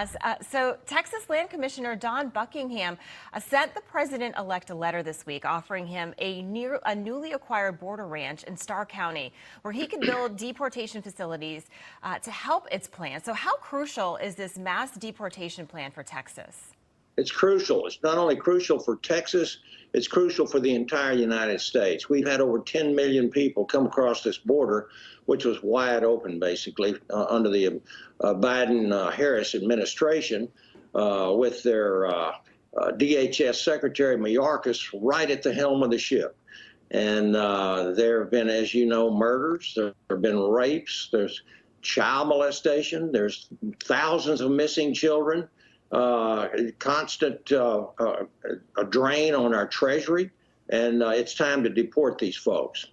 has. So Texas Land Commissioner Don Buckingham sent the president-elect a letter this week offering him a newly acquired border ranch in Starr County where he can build deportation facilities to help its plan. So how crucial is this mass deportation plan for Texas? It's crucial. It's not only crucial for Texas, it's crucial for the entire United States. We've had over 10 million people come across this border, which was wide open, basically, under the Biden-Harris administration, with their DHS Secretary Mayorkas right at the helm of the ship. And there have been, as you know, murders, there have been rapes, there's child molestation, there's thousands of missing children. Constant drain on our treasury, and it's time to deport these folks.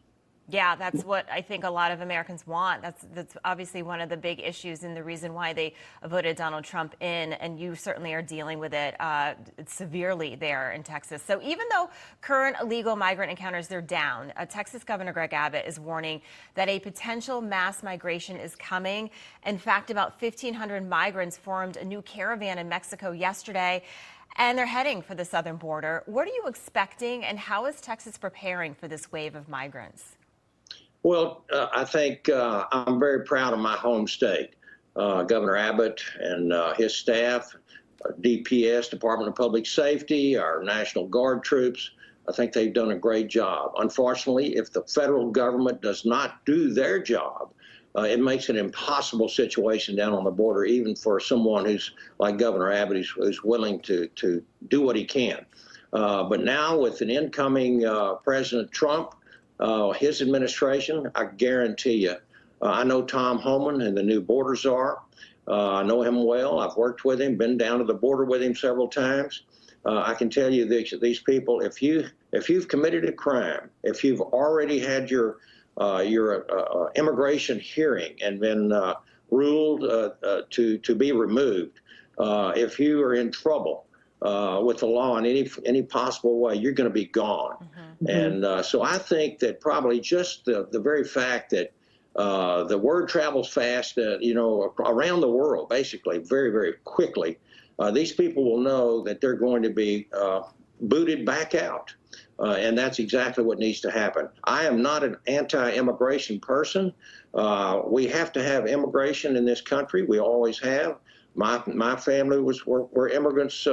Yeah, that's what I think a lot of Americans want. That's obviously one of the big issues and the reason why they voted Donald Trump in, and you certainly are dealing with it severely there in Texas. So even though current illegal migrant encounters, they're down, Texas Governor Greg Abbott is warning that a potential mass migration is coming. In fact, about 1,500 migrants formed a new caravan in Mexico yesterday, and they're heading for the southern border. What are you expecting, and how is Texas preparing for this wave of migrants? Well, I think I'm very proud of my home state. Governor Abbott and his staff, DPS, Department of Public Safety, our National Guard troops, I think they've done a great job. Unfortunately, if the federal government does not do their job, it makes an impossible situation down on the border, even for someone who's like Governor Abbott, who's willing to do what he can. But now with an incoming President Trump, his administration, I guarantee you, I know Tom Homan and the new border czar. I know him well. I've worked with him, been down to the border with him several times. I can tell you these people, if you've committed a crime, if you've already had your immigration hearing and been ruled to be removed, if you are in trouble with the law in any possible way, you're going to be gone. And so I think that probably just the very fact that the word travels fast, around the world, basically, very, very quickly, these people will know that they're going to be booted back out. And that's exactly what needs to happen. I am not an anti-immigration person. We have to have immigration in this country. We always have. My family were immigrants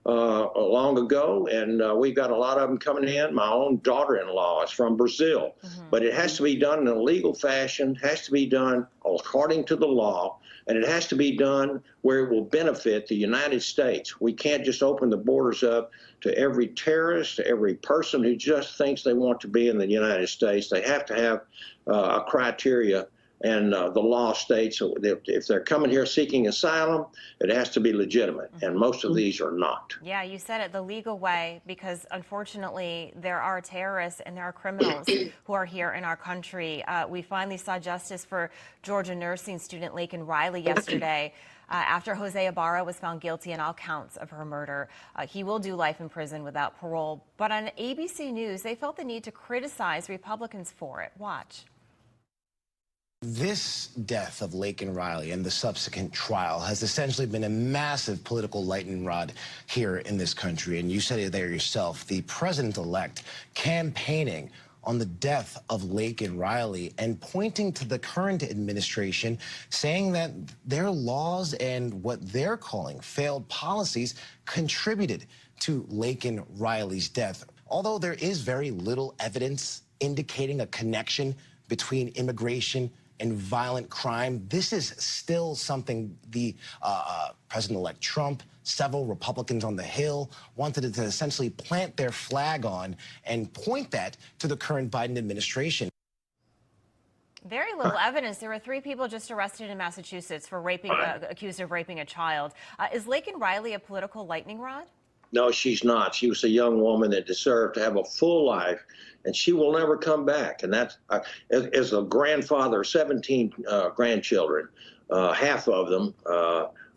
long ago, and we've got a lot of them coming in. My own daughter-in-law is from Brazil, but it has to be done in a legal fashion, has to be done according to the law, and it has to be done where it will benefit the United States. We can't just open the borders up to every terrorist, to every person who just thinks they want to be in the United States. They have to have a criteria. And the law states that if they're coming here seeking asylum, it has to be legitimate, and most of these are not. Yeah, you said it the legal way, because unfortunately there are terrorists and there are criminals who are here in our country. We finally saw justice for Georgia nursing student Laken Riley yesterday. After Jose Ibarra was found guilty on all counts of her murder. He will do life in prison without parole. But on ABC News, they felt the need to criticize Republicans for it. Watch. This death of Laken Riley and the subsequent trial has essentially been a massive political lightning rod here in this country. And you said it there yourself, the president-elect campaigning on the death of Laken Riley and pointing to the current administration, saying that their laws and what they're calling failed policies contributed to Laken Riley's death. Although there is very little evidence indicating a connection between immigration and violent crime, this is still something the President-elect Trump, several Republicans on the Hill wanted to essentially plant their flag on and point that to the current Biden administration. Very little evidence. There were 3 people just arrested in Massachusetts for accused of raping a child. Is Laken Riley a political lightning rod? No, she's not. She was a young woman that deserved to have a full life, and she will never come back. And that's, as a grandfather, 17 grandchildren, half of them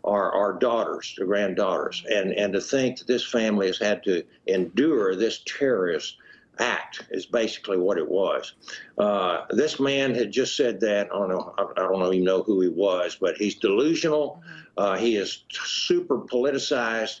are daughters, granddaughters. And to think that this family has had to endure this terrorist act is basically what it was. This man had just said that. I don't even know who he was, but he's delusional. He is super politicized.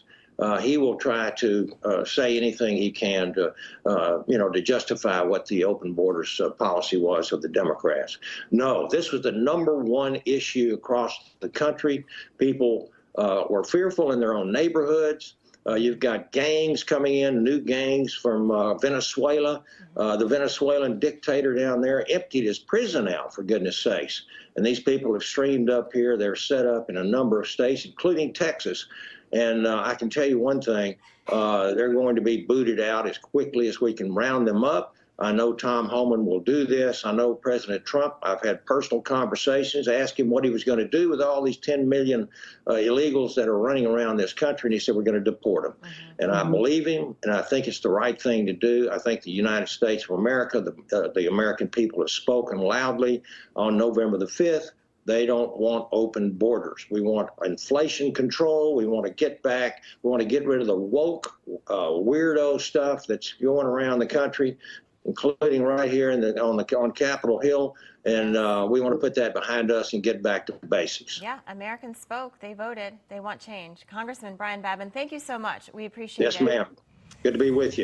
He will try to say anything he can to, to justify what the open borders policy was of the Democrats. No, this was the #1 issue across the country. People were fearful in their own neighborhoods. You've got gangs coming in, new gangs from Venezuela. The Venezuelan dictator down there emptied his prison out, for goodness sakes. And these people have streamed up here. They're set up in a number of states, including Texas. And I can tell you one thing, they're going to be booted out as quickly as we can round them up. I know Tom Homan will do this. I know President Trump, I've had personal conversations, asked him what he was going to do with all these 10 million illegals that are running around this country, and he said, we're going to deport them. And I believe him, and I think it's the right thing to do. I think the United States of America, the American people have spoken loudly on November the 5th. They don't want open borders. We want inflation control. We want to get back. We want to get rid of the woke, weirdo stuff that's going around the country, including right here on Capitol Hill. And we want to put that behind us and get back to basics. Yeah, Americans spoke. They voted. They want change. Congressman Brian Babin, thank you so much. We appreciate it. Yes, ma'am. Good to be with you.